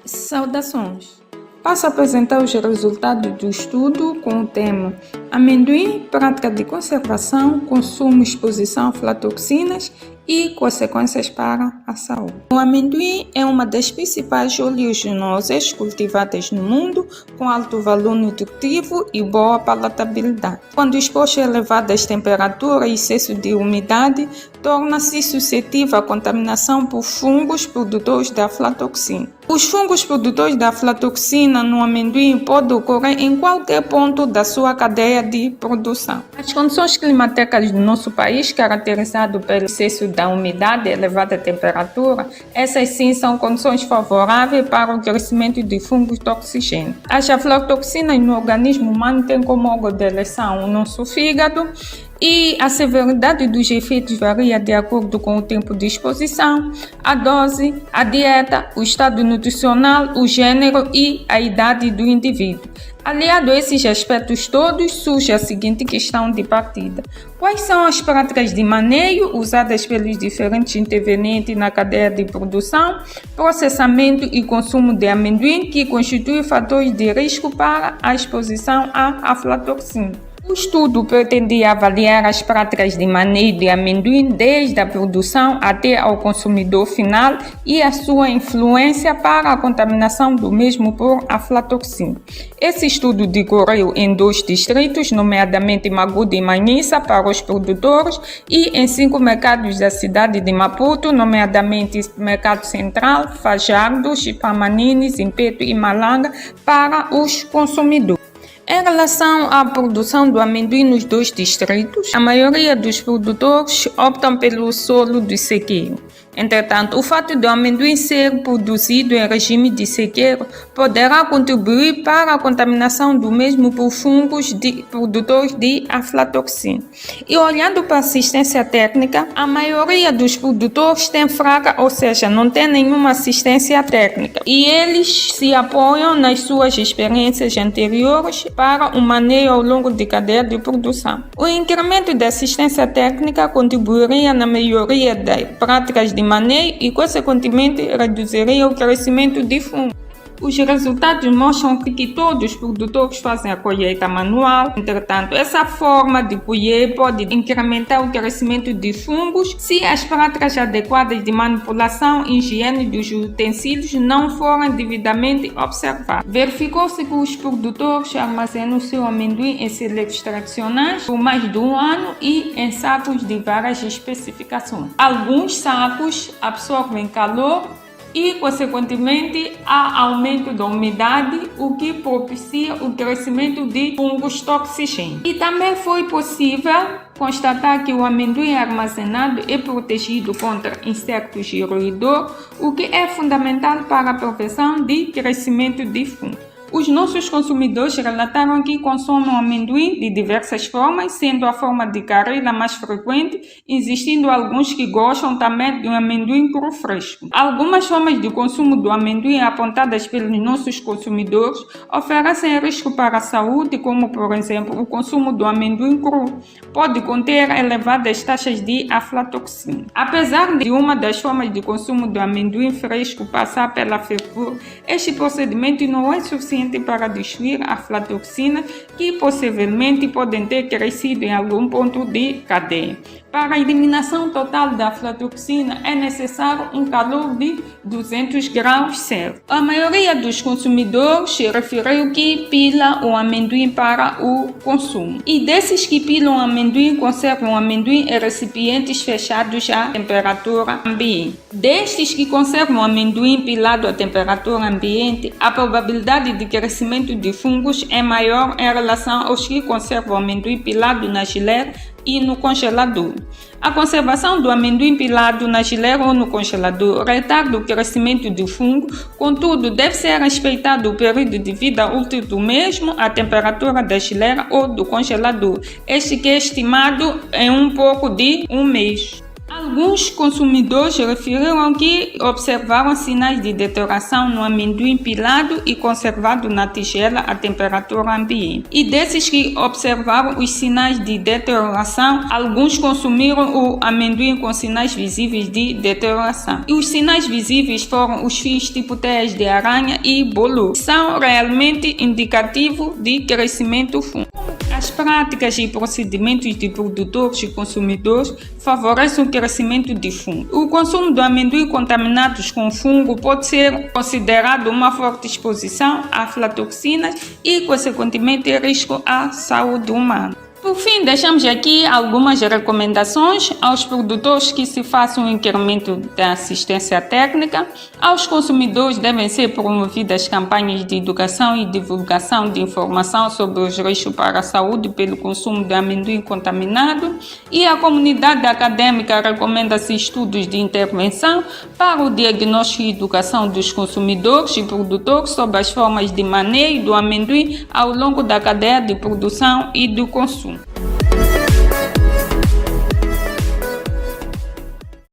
Saudações! Passo a apresentar os resultados do estudo com o tema Amendoim, prática de conservação, consumo e exposição a aflatoxinas e consequências para a saúde. O amendoim é uma das principais oleaginosas cultivadas no mundo, com alto valor nutritivo e boa palatabilidade. Quando exposto a elevadas temperaturas e excesso de umidade, torna-se suscetível à contaminação por fungos produtores da aflatoxina. Os fungos produtores da aflatoxina no amendoim podem ocorrer em qualquer ponto da sua cadeia de produção. As condições climáticas do nosso país, caracterizado pelo excesso da umidade e elevada temperatura, essas sim são condições favoráveis para o crescimento de fungos toxigênicos. As aflatoxinas no organismo humano têm como órgão de eleição o nosso fígado, e a severidade dos efeitos varia de acordo com o tempo de exposição, a dose, a dieta, o estado nutricional, o gênero e a idade do indivíduo. Aliado a esses aspectos todos, surge a seguinte questão de partida: quais são as práticas de manejo usadas pelos diferentes intervenientes na cadeia de produção, processamento e consumo de amendoim que constituem fatores de risco para a exposição à aflatoxina? O estudo pretendia avaliar as práticas de manejo de amendoim desde a produção até ao consumidor final e a sua influência para a contaminação do mesmo por aflatoxina. Esse estudo decorreu em 2 distritos, nomeadamente Maguda e Manhissa, para os produtores, e em 5 mercados da cidade de Maputo, nomeadamente Mercado Central, Fajardo, Chipamanini, Zimpeto e Malanga, para os consumidores. Em relação à produção do amendoim nos 2 distritos, a maioria dos produtores optam pelo solo de sequeiro. Entretanto, o fato de o amendoim ser produzido em regime de sequeiro poderá contribuir para a contaminação do mesmo por fungos produtores de aflatoxina. E olhando para a assistência técnica, a maioria dos produtores tem fraca, ou seja, não tem nenhuma assistência técnica, e eles se apoiam nas suas experiências anteriores para o manejo ao longo de cadeia de produção. O incremento da assistência técnica contribuiria na melhoria das práticas de manejo e, consequentemente, reduziria o crescimento de fungos. Os resultados mostram que todos os produtores fazem a colheita manual. Entretanto, essa forma de colher pode incrementar o crescimento de fungos se as práticas adequadas de manipulação e higiene dos utensílios não forem devidamente observadas. Verificou-se que os produtores armazenam seu amendoim em celeiros tradicionais por mais de 1 ano e em sacos de várias especificações. Alguns sacos absorvem calor e, consequentemente, há aumento da umidade, o que propicia o crescimento de fungos toxigênicos. E também foi possível constatar que o amendoim armazenado é protegido contra insectos e roedores, o que é fundamental para a prevenção de crescimento de fungos. Os nossos consumidores relataram que consomem amendoim de diversas formas, sendo a forma de carreira mais frequente, existindo alguns que gostam também de um amendoim cru fresco. Algumas formas de consumo do amendoim apontadas pelos nossos consumidores oferecem risco para a saúde, como, por exemplo, o consumo do amendoim cru pode conter elevadas taxas de aflatoxina. Apesar de uma das formas de consumo do amendoim fresco passar pela fervura, este procedimento não é suficiente para destruir a aflatoxina, que possivelmente podem ter crescido em algum ponto de cadeia. Para a eliminação total da aflatoxina é necessário um calor de 200 graus Celsius. A maioria dos consumidores referiu que pila o amendoim para o consumo. E desses que pilam o amendoim, conservam o amendoim em recipientes fechados à temperatura ambiente. Destes que conservam o amendoim pilado à temperatura ambiente, a probabilidade de crescimento de fungos é maior em relação aos que conservam o amendoim pilado na geleira e no congelador. A conservação do amendoim pilado na geleira ou no congelador retarda o crescimento do fungo, contudo, deve ser respeitado o período de vida útil do mesmo, a temperatura da geleira ou do congelador, este que é estimado em um pouco de 1 mês. Alguns consumidores referiram que observaram sinais de deterioração no amendoim pilado e conservado na tigela a temperatura ambiente. E desses que observaram os sinais de deterioração, alguns consumiram o amendoim com sinais visíveis de deterioração. E os sinais visíveis foram os fios tipo teias de aranha e bolor, que são realmente indicativos de crescimento fungo. As práticas e procedimentos de produtores e consumidores favorecem o crescimento de fungo. O consumo de amendoim contaminados com fungo pode ser considerado uma forte exposição a aflatoxinas e, consequentemente, risco à saúde humana. Por fim, deixamos aqui algumas recomendações aos produtores que se façam um incremento da assistência técnica. Aos consumidores devem ser promovidas campanhas de educação e divulgação de informação sobre os riscos para a saúde pelo consumo de amendoim contaminado. E a comunidade acadêmica recomenda-se estudos de intervenção para o diagnóstico e educação dos consumidores e produtores sobre as formas de manejo do amendoim ao longo da cadeia de produção e do consumo.